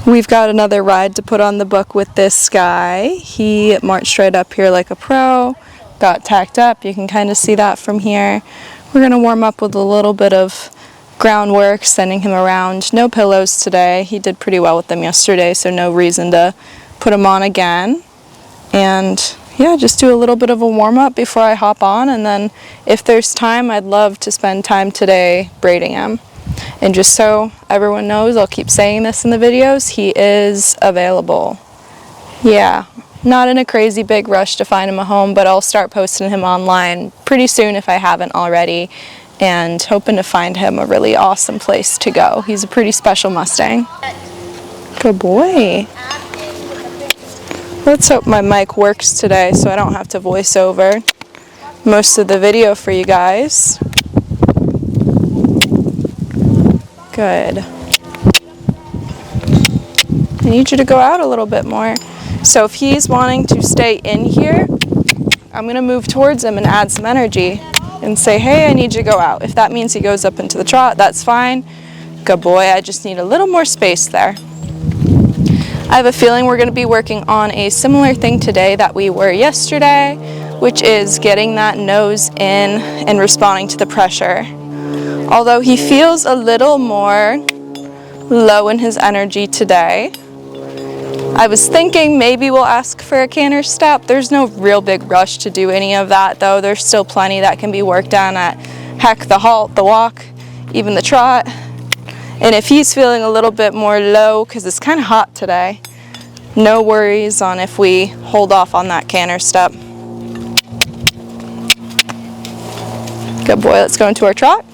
We've got another ride to put on the book with this guy. He marched right up here like a pro, got tacked up. You can kind of see that from here. We're going to warm up with a little bit of groundwork, sending him around. No pillows today. He did pretty well with them yesterday, so no reason to put him on again. And yeah, just do a little bit of a warm up before I hop on, and then if there's time, I'd love to spend time today braiding him. And just so everyone knows, I'll keep saying this in the videos, he is available. Yeah, not in a crazy big rush to find him a home, but I'll start posting him online pretty soon if I haven't already, and hoping to find him a really awesome place to go. He's a pretty special Mustang. Good boy. Let's hope my mic works today so I don't have to voice over most of the video for you guys. Good. I need you to go out a little bit more. So if he's wanting to stay in here, I'm going to move towards him and add some energy and say, hey, I need you to go out. If that means he goes up into the trot, that's fine. Good boy, I just need a little more space there. I have a feeling we're going to be working on a similar thing today that we were yesterday, which is getting that nose in and responding to the pressure. Although he feels a little more low in his energy today, I was thinking maybe we'll ask for a canter step. There's no real big rush to do any of that though. There's still plenty that can be worked on at heck, the halt, the walk, even the trot. And if he's feeling a little bit more low, because it's kind of hot today, no worries on if we hold off on that canter step. Good boy, let's go into our trot.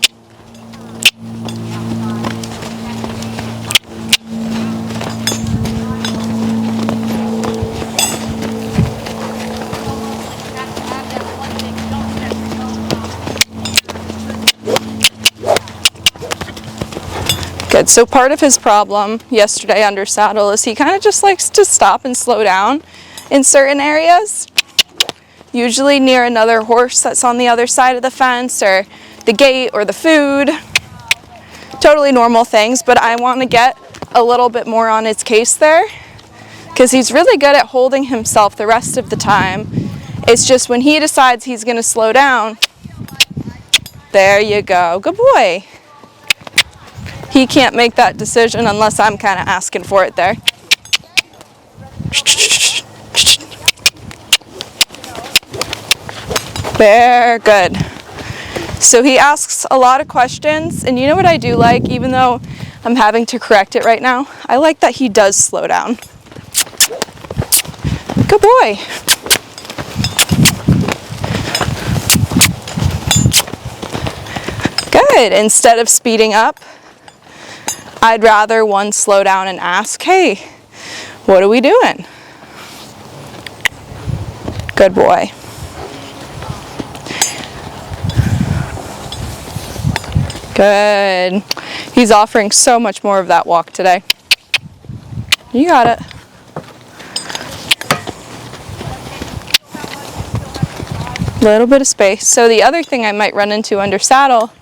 Good. So part of his problem yesterday under saddle is he kind of just likes to stop and slow down in certain areas, usually near another horse that's on the other side of the fence or the gate or the food. Totally normal things, but I want to get a little bit more on his case there because he's really good at holding himself the rest of the time. It's just when he decides he's going to slow down, there you go. Good boy. He can't make that decision unless I'm kind of asking for it there. Very good. So he asks a lot of questions, and you know what I do like, even though I'm having to correct it right now? I like that he does slow down. Good boy. Good. Instead of speeding up, I'd rather one slow down and ask, hey, what are we doing? Good boy. Good. He's offering so much more of that walk today. You got it. Little bit of space. So the other thing I might run into under saddle,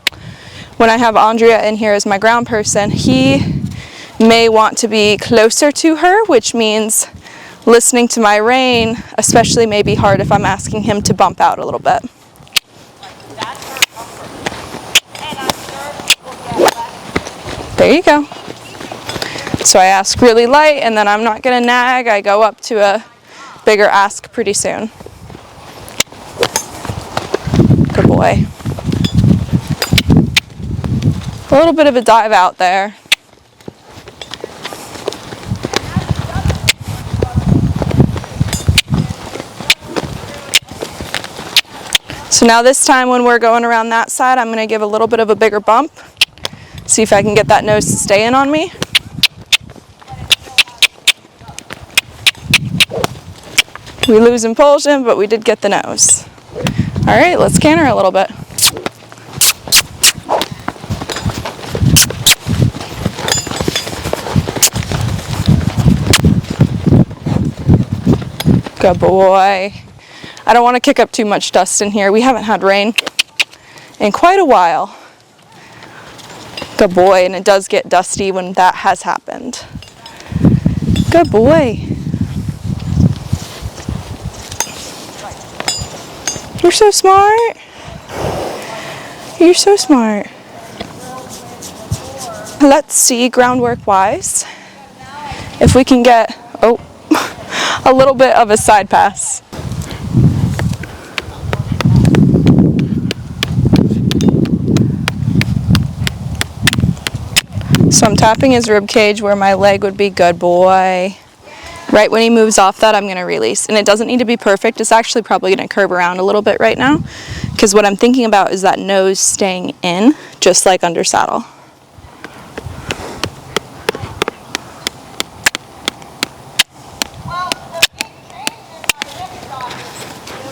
when I have Andrea in here as my ground person, he may want to be closer to her, which means listening to my rein, especially may be hard if I'm asking him to bump out a little bit. There you go. So I ask really light, and then I'm not going to nag. I go up to a bigger ask pretty soon. Good boy. A little bit of a dive out there. So now this time when we're going around that side, I'm going to give a little bit of a bigger bump. See if I can get that nose to stay in on me. We lose impulsion, but we did get the nose. All right, let's canter a little bit. Good boy. I don't want to kick up too much dust in here. We haven't had rain in quite a while. Good boy, and it does get dusty when that has happened. Good boy. You're so smart. You're so smart. Let's see, groundwork wise, if we can get, oh, a little bit of a side pass. So I'm tapping his rib cage where my leg would be. Good boy. Right when he moves off that, I'm going to release. And it doesn't need to be perfect. It's actually probably going to curve around a little bit right now, because what I'm thinking about is that nose staying in, just like under saddle.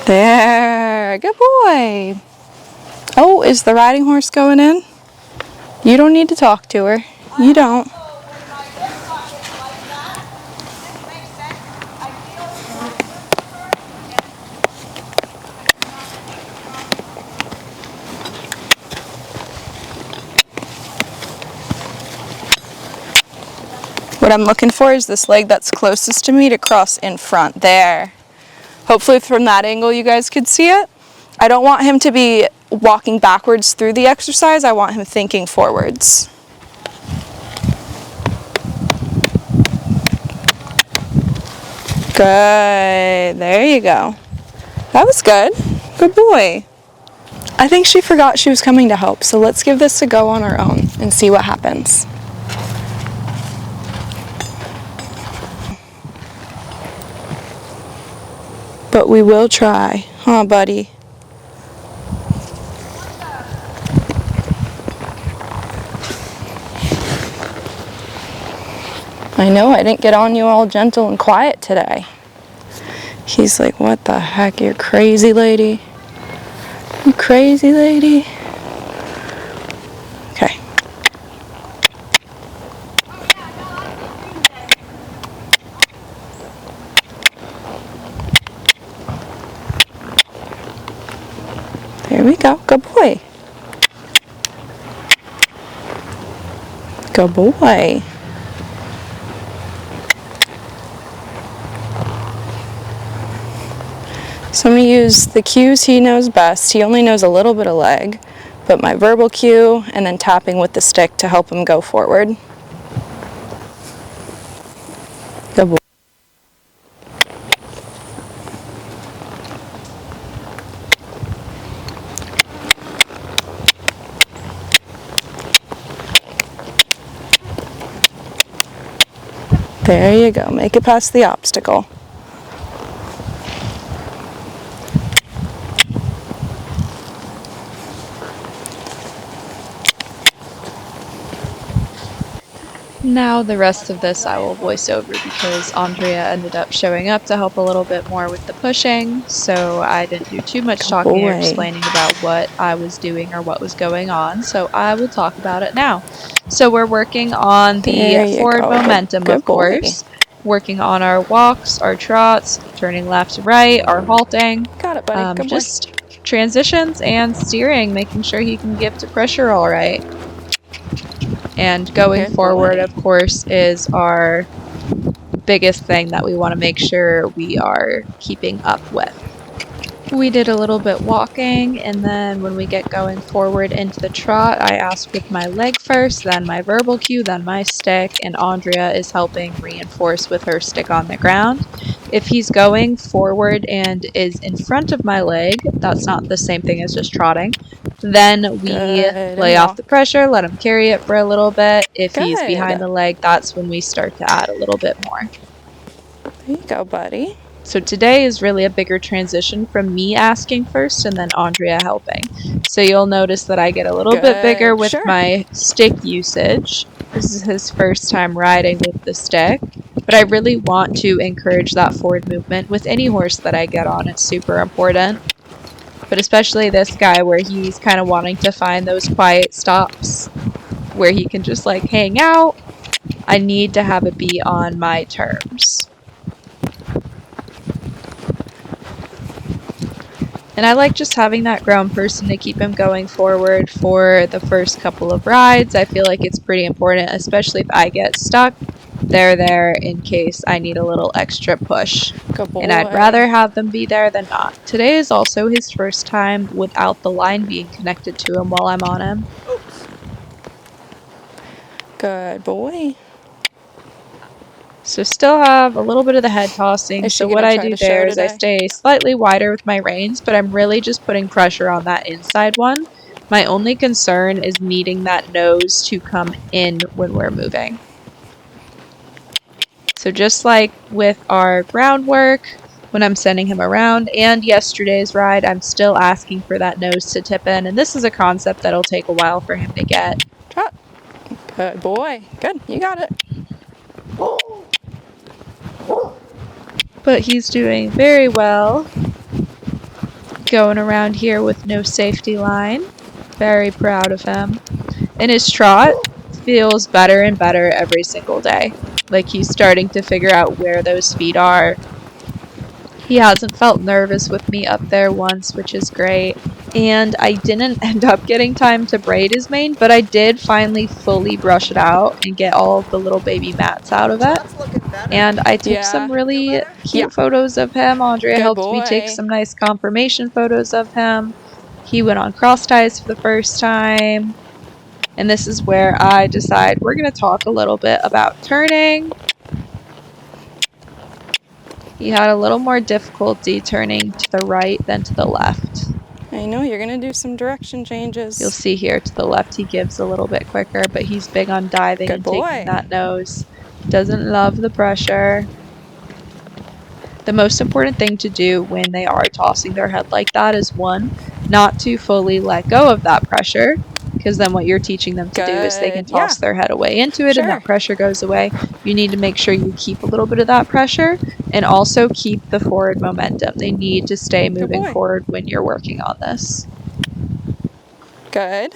There. Good boy. Oh, is the riding horse going in? You don't need to talk to her. You don't. What I'm looking for is this leg that's closest to me to cross in front. There. Hopefully from that angle you guys could see it. I don't want him to be walking backwards through the exercise. I want him thinking forwards. Good. There you go. That was good. Good boy. I think she forgot she was coming to help, so let's give this a go on our own and see what happens. But we will try. Huh, buddy? I know, I didn't get on you all gentle and quiet today. He's like, what the heck, you're crazy, lady. You crazy, lady. Okay. There we go. Good boy. Good boy. So I'm going to use the cues he knows best. He only knows a little bit of leg, but my verbal cue and then tapping with the stick to help him go forward. Good boy. There you go. Make it past the obstacle. Now the rest of this I will voice over because Andrea ended up showing up to help a little bit more with the pushing, so I didn't do too much talking or explaining about what I was doing or what was going on, so I will talk about it now. So we're working on the forward momentum, of course, working on our walks, our trots, turning left to right, our halting, Got it, buddy. just transitions and steering, making sure he can give to pressure all right. And going forward, of course, is our biggest thing that we want to make sure we are keeping up with. We did a little bit walking, and then when we get going forward into the trot, I ask with my leg first, then my verbal cue, then my stick, and Andrea is helping reinforce with her stick on the ground. If he's going forward and is in front of my leg, that's not the same thing as just trotting, then we lay off the pressure, let him carry it for a little bit. If he's behind the leg, that's when we start to add a little bit more. There you go, buddy. So today is really a bigger transition from me asking first and then Andrea helping. So you'll notice that I get a little bit bigger with my stick usage. This is his first time riding with the stick, but I really want to encourage that forward movement with any horse that I get on. It's super important. But especially this guy where he's kind of wanting to find those quiet stops where he can just like hang out. I need to have it be on my terms. And I like just having that ground person to keep him going forward for the first couple of rides. I feel like it's pretty important, especially if I get stuck. they're there in case I need a little extra push. Good boy. And I'd rather have them be there than not. Today is also his first time without the line being connected to him while I'm on him. Good boy. So still have a little bit of the head tossing. Is she So what gonna I try do to show there is I today? stay slightly wider with my reins, but I'm really just putting pressure on that inside one. My only concern is needing that nose to come in when we're moving. So just like with our groundwork, when I'm sending him around, and yesterday's ride, I'm still asking for that nose to tip in, and this is a concept that'll take a while for him to get. Trot. Good boy. Good. You got it. But he's doing very well. Going around here with no safety line. Very proud of him. And his trot feels better and better every single day. Like he's starting to figure out where those feet are. He hasn't felt nervous with me up there once, which is great. And I didn't end up getting time to braid his mane, but I did finally fully brush it out and get all of the little baby mats out of it. And I took some really cute photos of him. Andrea helped me take some nice confirmation photos of him. He went on cross ties for the first time. And this is where I decide we're going to talk a little bit about turning. He had a little more difficulty turning to the right than to the left. I know you're gonna do some direction changes. You'll see here to the left he gives a little bit quicker, but he's big on diving and taking that nose. Doesn't love the pressure. The most important thing to do when they are tossing their head like that is, one, not to fully let go of that pressure, because then what you're teaching them to do is they can toss their head away into it and that pressure goes away. You need to make sure you keep a little bit of that pressure and also keep the forward momentum. They need to stay moving forward when you're working on this. Good.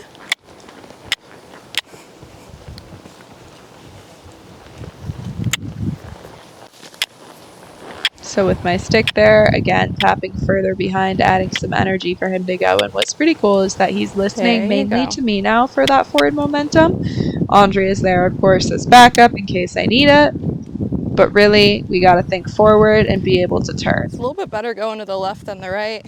So with my stick there, again, tapping further behind, adding some energy for him to go. And what's pretty cool is that he's listening mainly to me now for that forward momentum. Andrea is there, of course, as backup in case I need it. But really, we got to think forward and be able to turn. It's a little bit better going to the left than the right.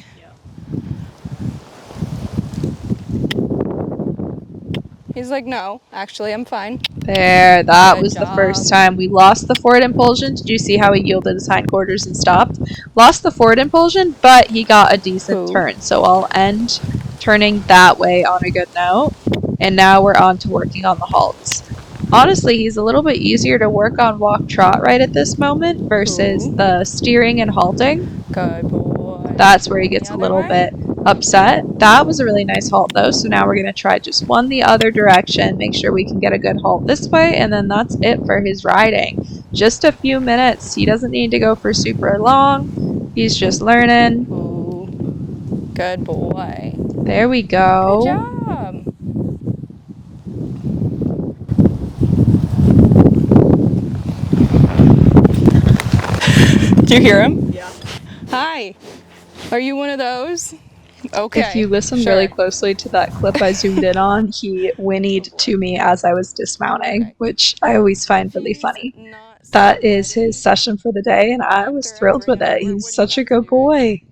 He's like, no, actually, I'm fine. There, that was the first time. We lost the forward impulsion. Did you see how he yielded his hindquarters and stopped? Lost the forward impulsion, but he got a decent turn. So I'll end turning that way on a good note. And now we're on to working on the halts. Honestly, he's a little bit easier to work on walk trot right at this moment versus the steering and halting. Good boy. That's where he gets a little bit upset. That was a really nice halt though, so now we're going to try just one the other direction, make sure we can get a good halt this way, and then that's it for his riding. Just a few minutes. He doesn't need to go for super long. He's just learning. Ooh. Good boy. There we go. Good job. Do you hear him? Yeah. Hi. Are you one of those? Okay. If you listen really closely to that clip I zoomed in on, he whinnied to me as I was dismounting, which I always find really funny. That is his session for the day, and I was thrilled with it. He's such a good boy.